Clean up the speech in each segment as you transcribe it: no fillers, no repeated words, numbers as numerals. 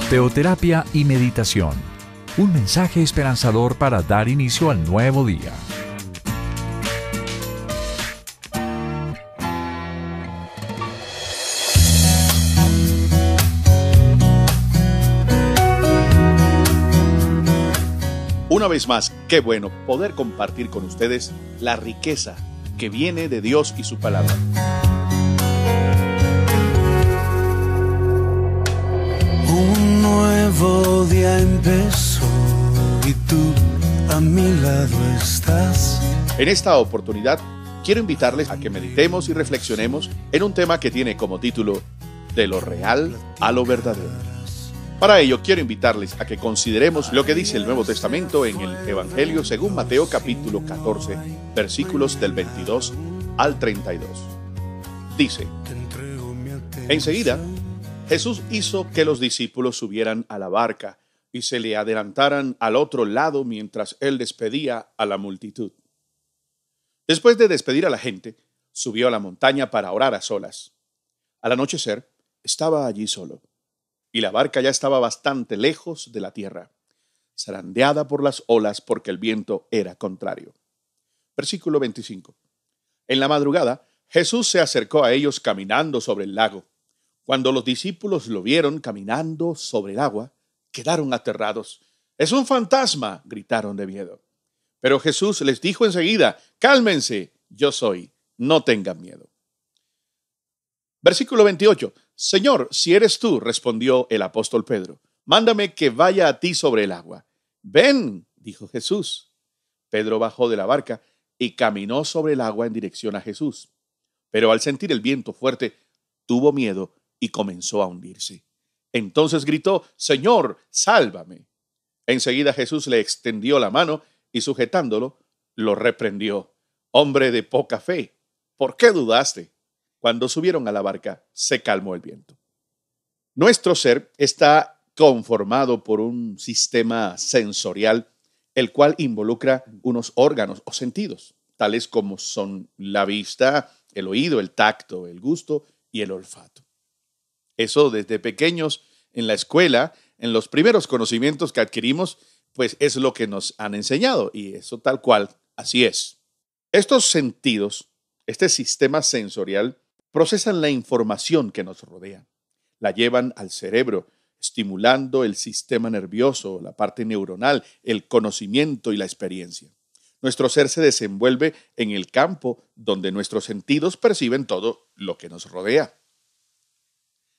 Teoterapia y meditación. Un mensaje esperanzador para dar inicio al nuevo día. Una vez más, qué bueno poder compartir con ustedes la riqueza que viene de Dios y su palabra. Un nuevo día empezó y tú a mi lado estás. En esta oportunidad, quiero invitarles a que meditemos y reflexionemos en un tema que tiene como título De lo real a lo verdadero. Para ello, quiero invitarles a que consideremos lo que dice el Nuevo Testamento en el Evangelio según Mateo capítulo 14, versículos del 22 al 32. Dice: Enseguida, Jesús hizo que los discípulos subieran a la barca y se le adelantaran al otro lado mientras él despedía a la multitud. Después de despedir a la gente, subió a la montaña para orar a solas. Al anochecer, estaba allí solo, y la barca ya estaba bastante lejos de la tierra, zarandeada por las olas porque el viento era contrario. Versículo 25. En la madrugada, Jesús se acercó a ellos caminando sobre el lago. Cuando los discípulos lo vieron caminando sobre el agua, quedaron aterrados. «¡Es un fantasma!», gritaron de miedo. Pero Jesús les dijo enseguida: «Cálmense, yo soy, no tengan miedo». Versículo 28. «Señor, si eres tú», respondió el apóstol Pedro, «mándame que vaya a ti sobre el agua». «Ven», dijo Jesús. Pedro bajó de la barca y caminó sobre el agua en dirección a Jesús. Pero al sentir el viento fuerte, tuvo miedo y comenzó a hundirse. Entonces gritó: «Señor, sálvame». Enseguida Jesús le extendió la mano y sujetándolo, lo reprendió: «Hombre de poca fe, ¿por qué dudaste?». Cuando subieron a la barca, se calmó el viento. Nuestro ser está conformado por un sistema sensorial, el cual involucra unos órganos o sentidos, tales como son la vista, el oído, el tacto, el gusto y el olfato. Eso desde pequeños en la escuela, en los primeros conocimientos que adquirimos, pues es lo que nos han enseñado, y eso tal cual, así es. Estos sentidos, este sistema sensorial, procesan la información que nos rodea, la llevan al cerebro, estimulando el sistema nervioso, la parte neuronal, el conocimiento y la experiencia. Nuestro ser se desenvuelve en el campo donde nuestros sentidos perciben todo lo que nos rodea.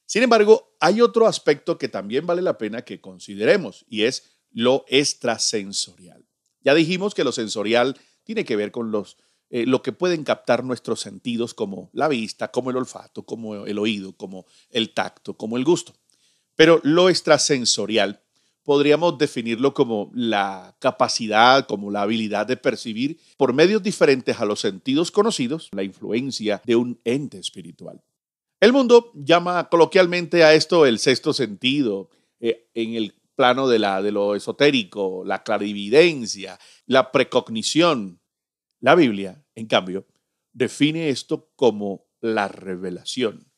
Sin embargo, hay otro aspecto que también vale la pena que consideremos, y es lo extrasensorial. Ya dijimos que lo sensorial tiene que ver con lo que pueden captar nuestros sentidos, como la vista, como el olfato, como el oído, como el tacto, como el gusto. Pero lo extrasensorial podríamos definirlo como la capacidad, como la habilidad de percibir por medios diferentes a los sentidos conocidos la influencia de un ente espiritual. El mundo llama coloquialmente a esto el sexto sentido, en el plano de lo esotérico, la clarividencia, la precognición. La Biblia, en cambio, define esto como la revelación,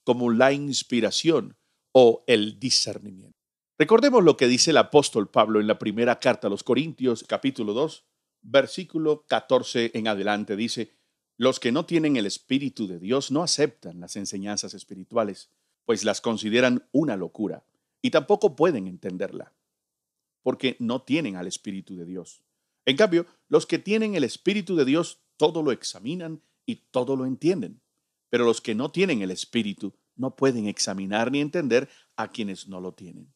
como la inspiración o el discernimiento. Recordemos lo que dice el apóstol Pablo en la primera carta a los Corintios, capítulo 2, versículo 14 en adelante. Dice: «Los que no tienen el Espíritu de Dios no aceptan las enseñanzas espirituales, pues las consideran una locura y tampoco pueden entenderla, porque no tienen al Espíritu de Dios. En cambio, los que tienen el Espíritu de Dios todo lo examinan y todo lo entienden. Pero los que no tienen el Espíritu no pueden examinar ni entender a quienes no lo tienen».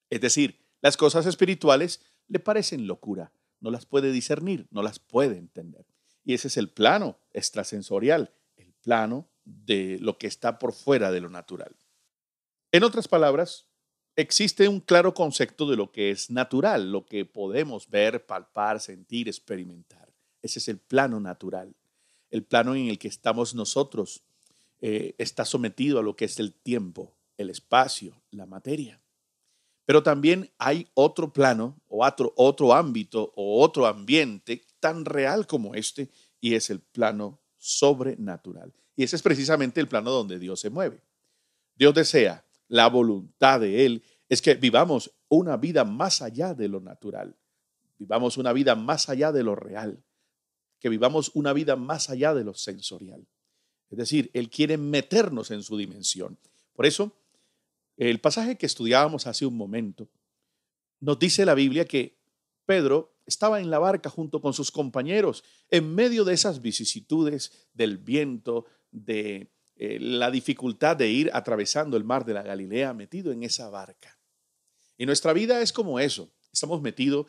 Es decir, las cosas espirituales le parecen locura, no las puede discernir, no las puede entender. Y ese es el plano extrasensorial, el plano de lo que está por fuera de lo natural. En otras palabras, existe un claro concepto de lo que es natural, lo que podemos ver, palpar, sentir, experimentar. Ese es el plano natural, el plano en el que estamos nosotros. Está sometido a lo que es el tiempo, el espacio, la materia. Pero también hay otro plano o otro ámbito o otro ambiente tan real como este, y es el plano sobrenatural. Y ese es precisamente el plano donde Dios se mueve. Dios desea, la voluntad de Él es que vivamos una vida más allá de lo natural, vivamos una vida más allá de lo real, que vivamos una vida más allá de lo sensorial. Es decir, Él quiere meternos en su dimensión. Por eso, el pasaje que estudiábamos hace un momento, nos dice la Biblia que Pedro estaba en la barca junto con sus compañeros en medio de esas vicisitudes del viento, de la dificultad de ir atravesando el mar de la Galilea, metido en esa barca. Y nuestra vida es como eso. Estamos metidos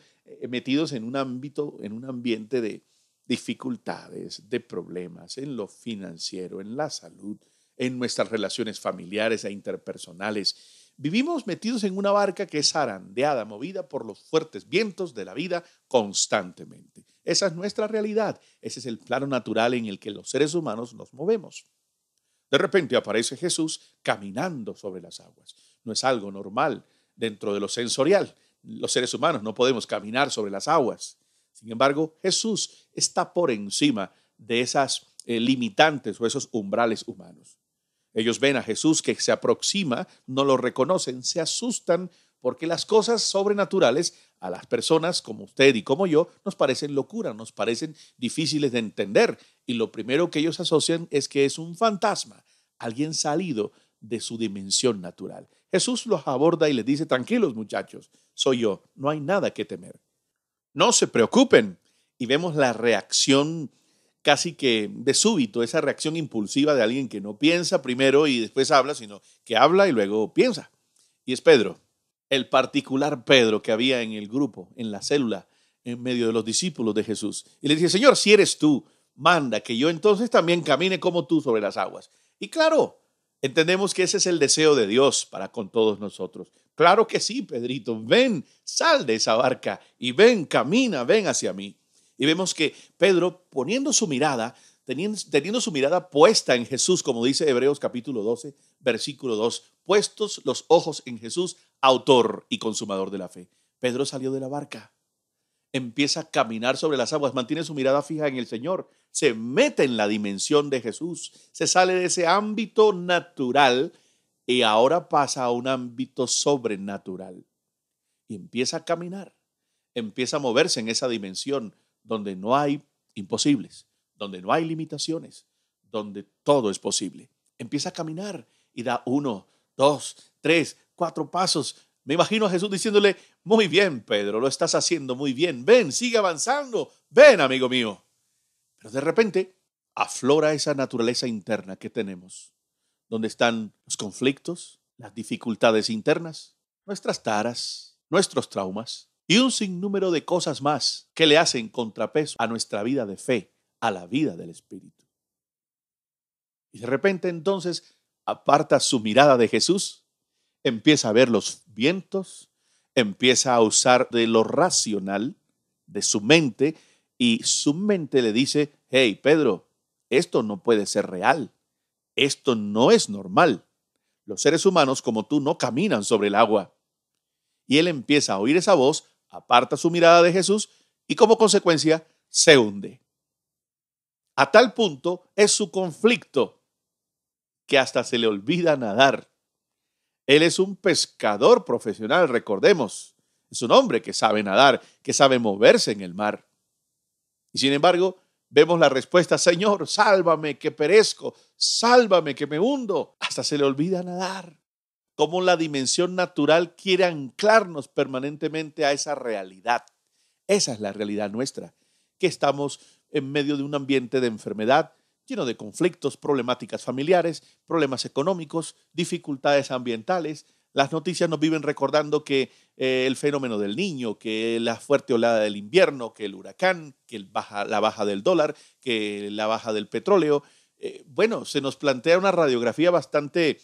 en un ámbito, en un ambiente de dificultades, de problemas, en lo financiero, en la salud, en nuestras relaciones familiares e interpersonales. Vivimos metidos en una barca que es zarandeada, movida por los fuertes vientos de la vida constantemente. Esa es nuestra realidad. Ese es el plano natural en el que los seres humanos nos movemos. De repente aparece Jesús caminando sobre las aguas. No es algo normal dentro de lo sensorial. Los seres humanos no podemos caminar sobre las aguas. Sin embargo, Jesús está por encima de esas limitantes o esos umbrales humanos. Ellos ven a Jesús que se aproxima, no lo reconocen, se asustan porque las cosas sobrenaturales a las personas como usted y como yo nos parecen locura, nos parecen difíciles de entender. Y lo primero que ellos asocian es que es un fantasma, alguien salido de su dimensión natural. Jesús los aborda y les dice: tranquilos muchachos, soy yo, no hay nada que temer. No se preocupen. Y vemos la reacción casi que de súbito, esa reacción impulsiva de alguien que no piensa primero y después habla, sino que habla y luego piensa. Y es Pedro, el particular Pedro que había en el grupo, en la célula, en medio de los discípulos de Jesús. Y le dice: Señor, si eres tú, manda que yo entonces también camine como tú sobre las aguas. Y claro, entendemos que ese es el deseo de Dios para con todos nosotros. Claro que sí, Pedrito, ven, sal de esa barca y ven, camina, ven hacia mí. Y vemos que Pedro, poniendo su mirada, teniendo su mirada puesta en Jesús, como dice Hebreos capítulo 12, versículo 2, puestos los ojos en Jesús, autor y consumador de la fe. Pedro salió de la barca, empieza a caminar sobre las aguas, mantiene su mirada fija en el Señor, se mete en la dimensión de Jesús, se sale de ese ámbito natural y ahora pasa a un ámbito sobrenatural. Y empieza a caminar, empieza a moverse en esa dimensión donde no hay imposibles, donde no hay limitaciones, donde todo es posible. Empieza a caminar y da 1, 2, 3, 4 pasos. Me imagino a Jesús diciéndole: muy bien, Pedro, lo estás haciendo muy bien. Ven, sigue avanzando. Ven, amigo mío. Pero de repente aflora esa naturaleza interna que tenemos, donde están los conflictos, las dificultades internas, nuestras taras, nuestros traumas y un sinnúmero de cosas más que le hacen contrapeso a nuestra vida de fe, a la vida del Espíritu. Y de repente entonces aparta su mirada de Jesús, empieza a ver los vientos, empieza a usar de lo racional, de su mente, y su mente le dice: hey, Pedro, esto no puede ser real, esto no es normal. Los seres humanos como tú no caminan sobre el agua. Y él empieza a oír esa voz, aparta su mirada de Jesús y como consecuencia se hunde. A tal punto es su conflicto que hasta se le olvida nadar. Él es un pescador profesional, recordemos. Es un hombre que sabe nadar, que sabe moverse en el mar. Y sin embargo, vemos la respuesta: Señor, sálvame que perezco, sálvame que me hundo. Hasta se le olvida nadar. Cómo la dimensión natural quiere anclarnos permanentemente a esa realidad. Esa es la realidad nuestra, que estamos en medio de un ambiente de enfermedad, lleno de conflictos, problemáticas familiares, problemas económicos, dificultades ambientales. Las noticias nos viven recordando que el fenómeno del Niño, que la fuerte olada del invierno, que el huracán, que la baja del dólar, que la baja del petróleo. Se nos plantea una radiografía bastante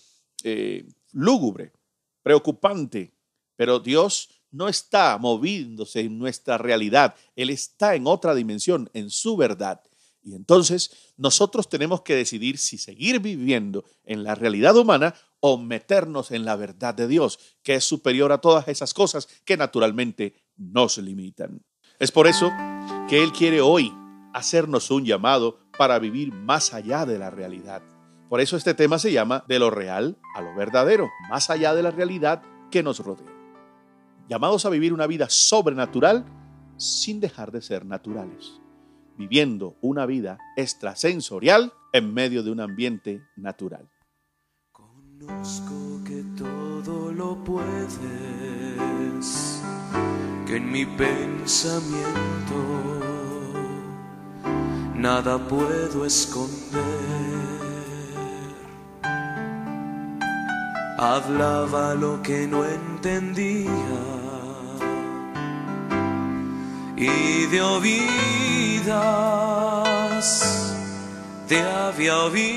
lúgubre, preocupante, pero Dios no está moviéndose en nuestra realidad. Él está en otra dimensión, en su verdad. Y entonces nosotros tenemos que decidir si seguir viviendo en la realidad humana o meternos en la verdad de Dios, que es superior a todas esas cosas que naturalmente nos limitan. Es por eso que Él quiere hoy hacernos un llamado para vivir más allá de la realidad. Por eso este tema se llama De lo real a lo verdadero, más allá de la realidad que nos rodea. llamados a vivir una vida sobrenatural sin dejar de ser naturales, viviendo una vida extrasensorial en medio de un ambiente natural. Conozco que todo lo puedes, que en mi pensamiento nada puedo esconder. Hablaba lo que no entendía y de oídas te había oído.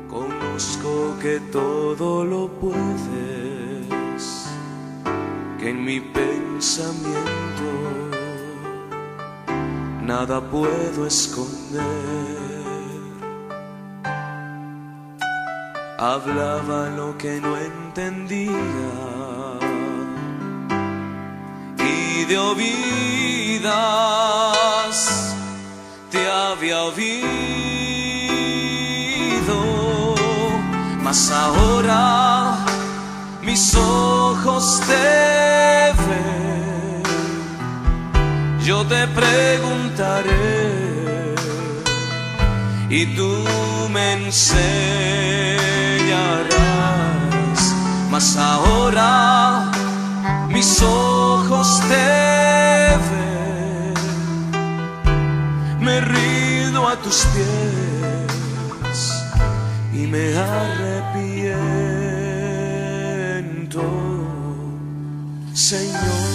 Conozco que todo lo puedes, que en mi pensamiento nada puedo esconder. Hablaba lo que no entendía y de oídas te había oído, mas ahora mis ojos te ven. Yo te preguntaré y tú me enseñarás, mas ahora mis ojos te ven. Me rindo a tus pies y me arrepiento, Señor.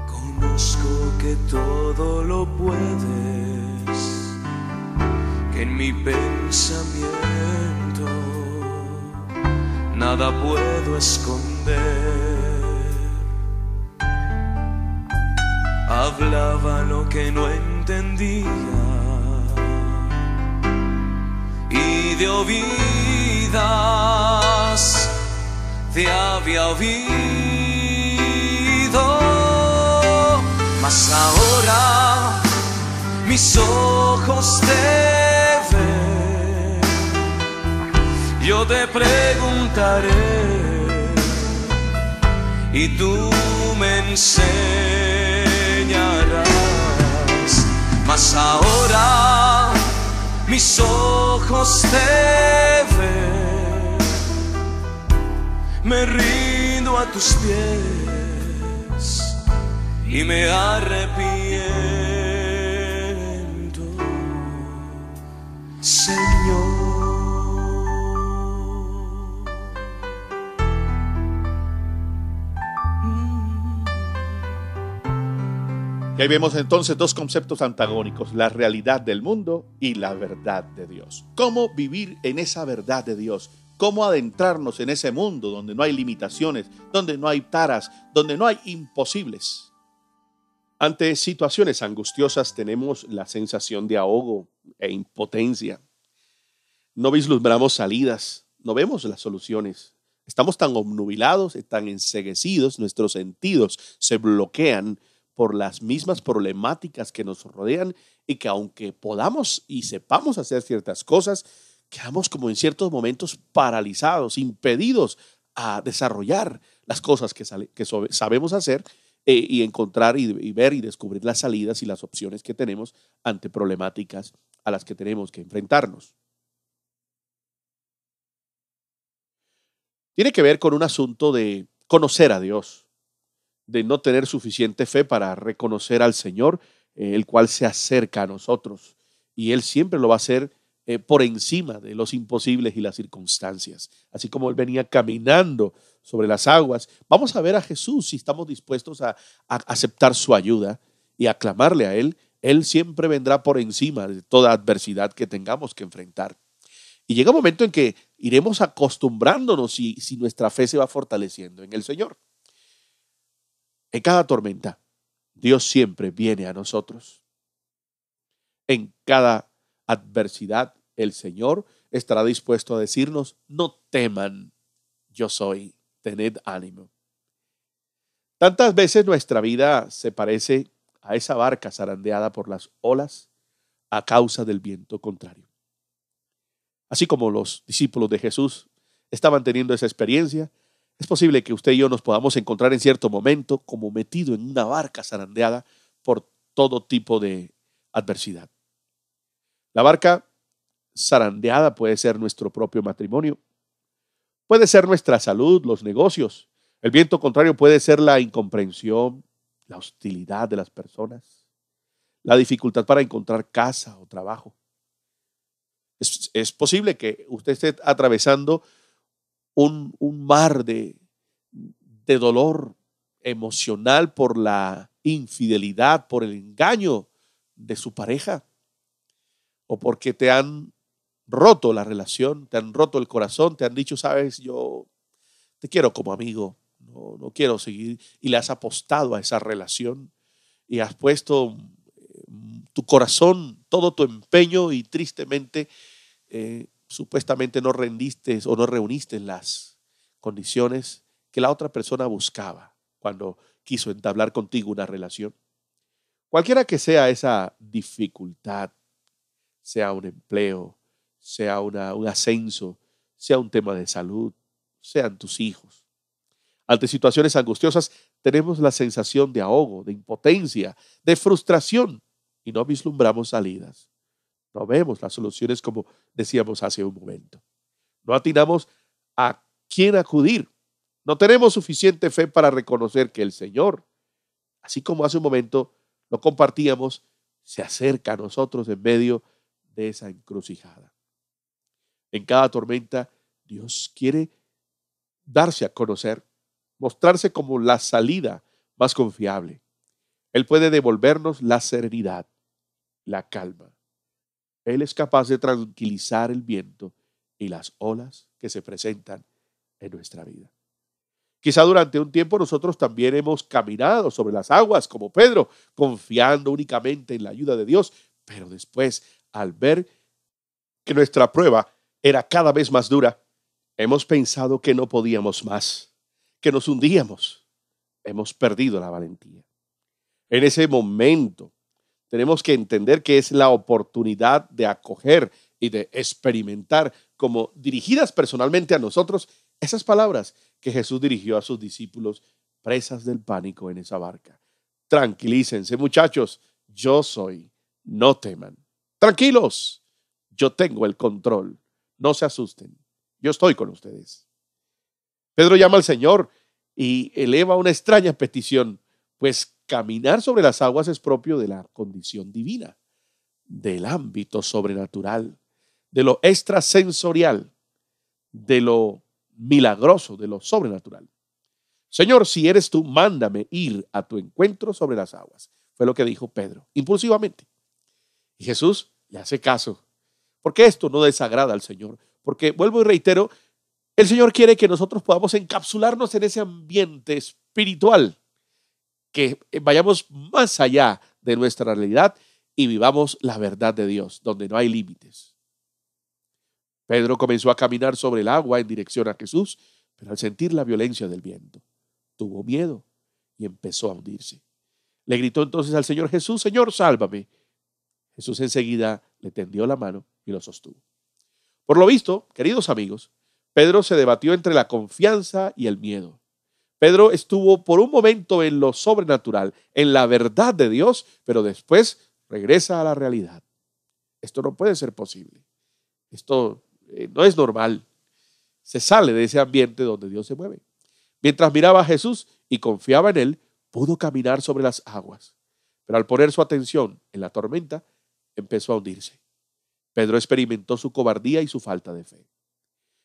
Conozco que todo lo puedes, que en mi pensamiento nada puedo esconder. Hablaba lo que no entendía y de oídas te había oído, mas ahora mis ojos te ven. Yo te preguntaré y tú me enseñarás, mas ahora mis ojos te ven. Me rindo a tus pies y me arrepiento, Señor. Y ahí vemos entonces dos conceptos antagónicos: la realidad del mundo y la verdad de Dios. ¿Cómo vivir en esa verdad de Dios? ¿Cómo adentrarnos en ese mundo donde no hay limitaciones, donde no hay taras, donde no hay imposibles? Ante situaciones angustiosas tenemos la sensación de ahogo e impotencia. No vislumbramos salidas, no vemos las soluciones. Estamos tan obnubilados, tan enceguecidos, nuestros sentidos se bloquean por las mismas problemáticas que nos rodean, y que aunque podamos y sepamos hacer ciertas cosas, quedamos como en ciertos momentos paralizados, impedidos a desarrollar las cosas que sabemos hacer, y encontrar y ver y descubrir las salidas y las opciones que tenemos ante problemáticas a las que tenemos que enfrentarnos. Tiene que ver con un asunto de conocer a Dios, de no tener suficiente fe para reconocer al Señor, el cual se acerca a nosotros, y Él siempre lo va a hacer por encima de los imposibles y las circunstancias. Así como Él venía caminando sobre las aguas, vamos a ver a Jesús si estamos dispuestos a aceptar su ayuda y a clamarle a Él. Él siempre vendrá por encima de toda adversidad que tengamos que enfrentar. Y llega un momento en que iremos acostumbrándonos, si nuestra fe se va fortaleciendo en el Señor. En cada tormenta, Dios siempre viene a nosotros. En cada adversidad, el Señor estará dispuesto a decirnos: no teman, yo soy, tened ánimo. Tantas veces nuestra vida se parece a esa barca zarandeada por las olas a causa del viento contrario. Así como los discípulos de Jesús estaban teniendo esa experiencia, es posible que usted y yo nos podamos encontrar en cierto momento como metido en una barca zarandeada por todo tipo de adversidad. La barca zarandeada puede ser nuestro propio matrimonio, puede ser nuestra salud, los negocios. El viento contrario puede ser la incomprensión, la hostilidad de las personas, la dificultad para encontrar casa o trabajo. Es posible que usted esté atravesando un mar de dolor emocional por la infidelidad, por el engaño de su pareja, o porque te han roto la relación, te han roto el corazón, te han dicho: sabes, yo te quiero como amigo, no quiero seguir, y le has apostado a esa relación y has puesto tu corazón, todo tu empeño, y tristemente supuestamente no rendiste o no reuniste las condiciones que la otra persona buscaba cuando quiso entablar contigo una relación. Cualquiera que sea esa dificultad, sea un empleo, sea un ascenso, sea un tema de salud, sean tus hijos. Ante situaciones angustiosas tenemos la sensación de ahogo, de impotencia, de frustración, y no vislumbramos salidas. No vemos las soluciones, como decíamos hace un momento. No atinamos a quién acudir. No tenemos suficiente fe para reconocer que el Señor, así como hace un momento lo compartíamos, se acerca a nosotros en medio de esa encrucijada. En cada tormenta, Dios quiere darse a conocer, mostrarse como la salida más confiable. Él puede devolvernos la serenidad, la calma. Él es capaz de tranquilizar el viento y las olas que se presentan en nuestra vida. Quizá durante un tiempo nosotros también hemos caminado sobre las aguas como Pedro, confiando únicamente en la ayuda de Dios, pero después, al ver que nuestra prueba era cada vez más dura, hemos pensado que no podíamos más, que nos hundíamos. Hemos perdido la valentía. En ese momento tenemos que entender que es la oportunidad de acoger y de experimentar, como dirigidas personalmente a nosotros, esas palabras que Jesús dirigió a sus discípulos presas del pánico en esa barca. Tranquilícense, muchachos, yo soy, no teman. Tranquilos, yo tengo el control, no se asusten, yo estoy con ustedes. Pedro llama al Señor y eleva una extraña petición, pues caminar sobre las aguas es propio de la condición divina, del ámbito sobrenatural, de lo extrasensorial, de lo milagroso, de lo sobrenatural. Señor, si eres tú, mándame ir a tu encuentro sobre las aguas. Fue lo que dijo Pedro, impulsivamente. Y Jesús le hace caso, porque esto no desagrada al Señor. Porque, vuelvo y reitero, el Señor quiere que nosotros podamos encapsularnos en ese ambiente espiritual, que vayamos más allá de nuestra realidad y vivamos la verdad de Dios, donde no hay límites. Pedro comenzó a caminar sobre el agua en dirección a Jesús, pero al sentir la violencia del viento, tuvo miedo y empezó a hundirse. Le gritó entonces al Señor: Jesús, Señor, sálvame. Jesús enseguida le tendió la mano y lo sostuvo. Por lo visto, queridos amigos, Pedro se debatió entre la confianza y el miedo. Pedro estuvo por un momento en lo sobrenatural, en la verdad de Dios, pero después regresa a la realidad. Esto no puede ser posible. Esto no es normal. Se sale de ese ambiente donde Dios se mueve. Mientras miraba a Jesús y confiaba en Él, pudo caminar sobre las aguas. Pero al poner su atención en la tormenta, empezó a hundirse. Pedro experimentó su cobardía y su falta de fe.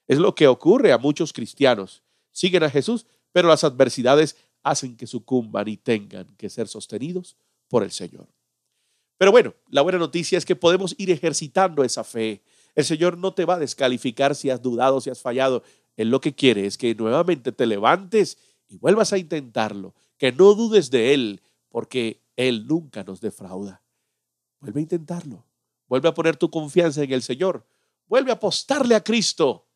Es lo que ocurre a muchos cristianos. Siguen a Jesús, pero las adversidades hacen que sucumban y tengan que ser sostenidos por el Señor. Pero bueno, la buena noticia es que podemos ir ejercitando esa fe. El Señor no te va a descalificar si has dudado, si has fallado. Él lo que quiere es que nuevamente te levantes y vuelvas a intentarlo, que no dudes de Él, porque Él nunca nos defrauda. Vuelve a intentarlo, vuelve a poner tu confianza en el Señor, vuelve a apostarle a Cristo,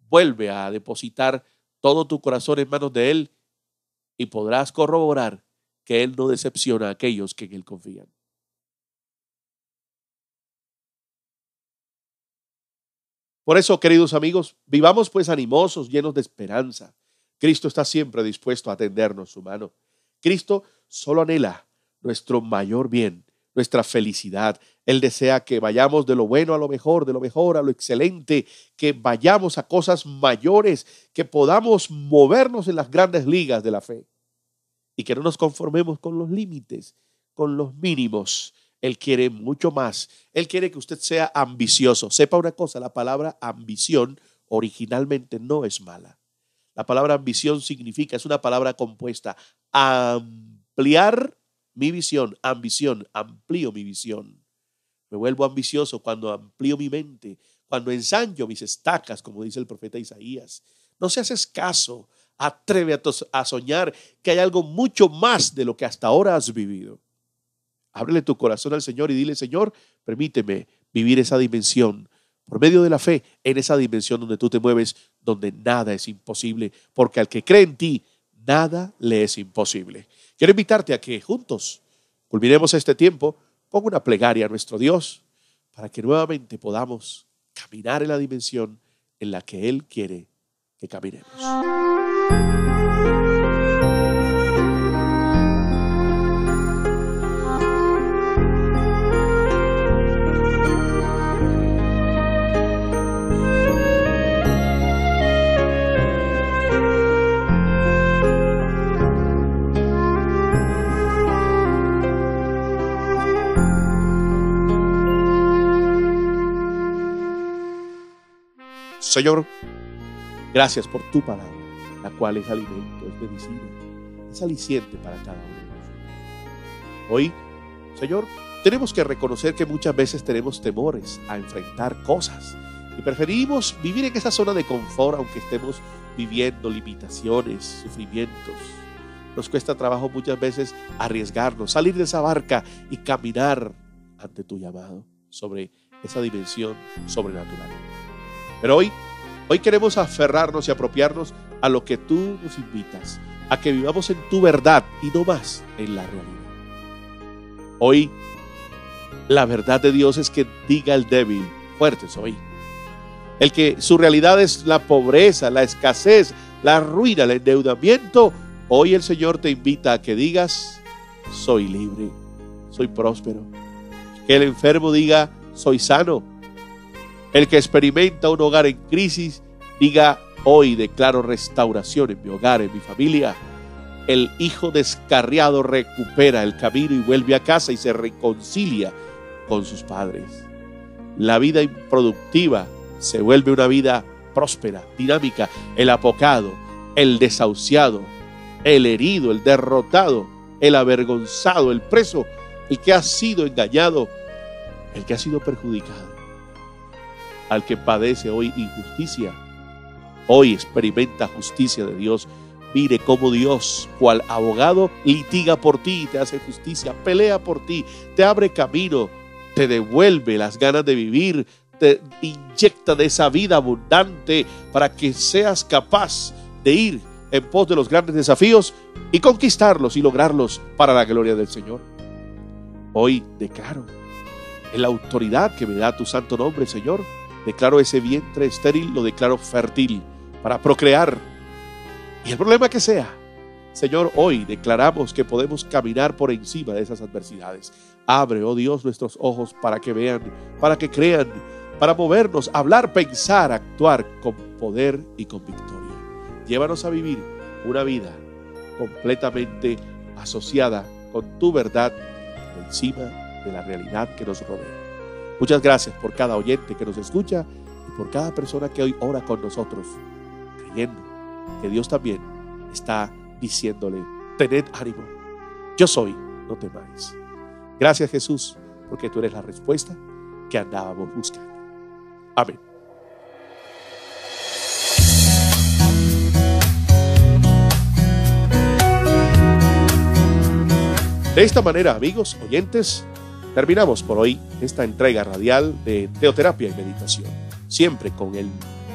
vuelve a depositar todo tu corazón en manos de Él y podrás corroborar que Él no decepciona a aquellos que en Él confían. Por eso, queridos amigos, vivamos pues animosos, llenos de esperanza. Cristo está siempre dispuesto a tendernos su mano. Cristo solo anhela nuestro mayor bien, nuestra felicidad. Él desea que vayamos de lo bueno a lo mejor, de lo mejor a lo excelente, que vayamos a cosas mayores, que podamos movernos en las grandes ligas de la fe y que no nos conformemos con los límites, con los mínimos. Él quiere mucho más. Él quiere que usted sea ambicioso. Sepa una cosa, la palabra ambición originalmente no es mala. La palabra ambición significa, es una palabra compuesta, ampliar mi visión, ambición, amplío mi visión. Me vuelvo ambicioso cuando amplío mi mente, cuando ensancho mis estacas, como dice el profeta Isaías. No seas escaso, atrévete a soñar que hay algo mucho más de lo que hasta ahora has vivido. Ábrele tu corazón al Señor y dile: Señor, permíteme vivir esa dimensión por medio de la fe, en esa dimensión donde tú te mueves, donde nada es imposible, porque al que cree en ti, nada le es imposible. Quiero invitarte a que juntos culminemos este tiempo con una plegaria a nuestro Dios para que nuevamente podamos caminar en la dimensión en la que Él quiere que caminemos. Señor, gracias por tu palabra, la cual es alimento, es medicina, es aliciente para cada uno de nosotros. Hoy, Señor, tenemos que reconocer que muchas veces tenemos temores a enfrentar cosas y preferimos vivir en esa zona de confort, aunque estemos viviendo limitaciones, sufrimientos. Nos cuesta trabajo muchas veces arriesgarnos, salir de esa barca y caminar ante tu llamado sobre esa dimensión sobrenatural. Pero hoy queremos aferrarnos y apropiarnos a lo que tú nos invitas, a que vivamos en tu verdad y no más en la realidad. Hoy la verdad de Dios es que diga el débil: fuerte soy. El que su realidad es la pobreza, la escasez, la ruina, el endeudamiento. Hoy el Señor te invita a que digas: soy libre, soy próspero. Que el enfermo diga: soy sano. El que experimenta un hogar en crisis diga: hoy declaro restauración en mi hogar, en mi familia. El hijo descarriado recupera el camino y vuelve a casa y se reconcilia con sus padres. La vida improductiva se vuelve una vida próspera, dinámica. El apocado, el desahuciado, el herido, el derrotado, el avergonzado, el preso, el que ha sido engañado, el que ha sido perjudicado, al que padece hoy injusticia, hoy experimenta justicia de Dios. Mire cómo Dios, cual abogado, litiga por ti y te hace justicia, pelea por ti, te abre camino, te devuelve las ganas de vivir, te inyecta de esa vida abundante para que seas capaz de ir en pos de los grandes desafíos y conquistarlos y lograrlos para la gloria del Señor. Hoy declaro, en la autoridad que me da tu santo nombre, Señor, declaro ese vientre estéril, lo declaro fértil para procrear. Y el problema que sea, Señor, hoy declaramos que podemos caminar por encima de esas adversidades. Abre, oh Dios, nuestros ojos para que vean, para que crean, para movernos, hablar, pensar, actuar con poder y con victoria. Llévanos a vivir una vida completamente asociada con tu verdad por encima de la realidad que nos rodea. Muchas gracias por cada oyente que nos escucha y por cada persona que hoy ora con nosotros, creyendo que Dios también está diciéndole: tened ánimo, yo soy, no temáis. Gracias, Jesús, porque tú eres la respuesta que andábamos buscando. Amén. De esta manera, amigos oyentes, terminamos por hoy esta entrega radial de Teoterapia y Meditación. siempre con el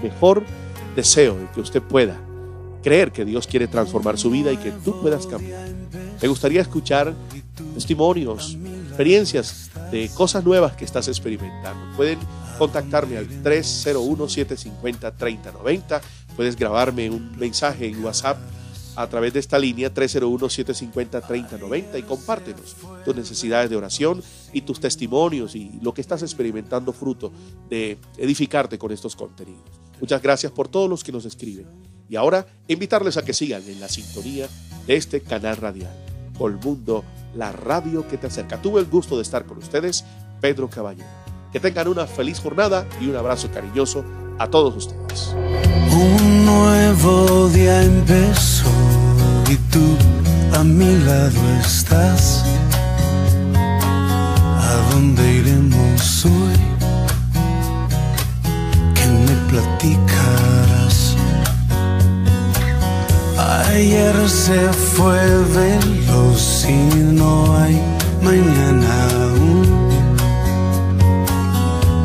mejor deseo de que usted pueda creer que Dios quiere transformar su vida y que tú puedas cambiar. Me gustaría escuchar testimonios, experiencias de cosas nuevas que estás experimentando. Pueden contactarme al 301-750-3090. Puedes grabarme un mensaje en WhatsApp a través de esta línea 301-750-3090 y compártenos tus necesidades de oración y tus testimonios y lo que estás experimentando fruto de edificarte con estos contenidos. Muchas gracias por todos los que nos escriben. Y ahora invitarles a que sigan en la sintonía de este canal radial, Colmundo, la radio que te acerca. Tuve el gusto de estar con ustedes, Pedro Caballero. Que tengan una feliz jornada y un abrazo cariñoso a todos ustedes. Un nuevo día empezó y tú a mi lado estás. ¿A dónde iremos hoy? ¿Qué me platicarás? Ayer se fue veloz y no hay mañana aún.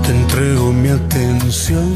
Te entrego mi atención.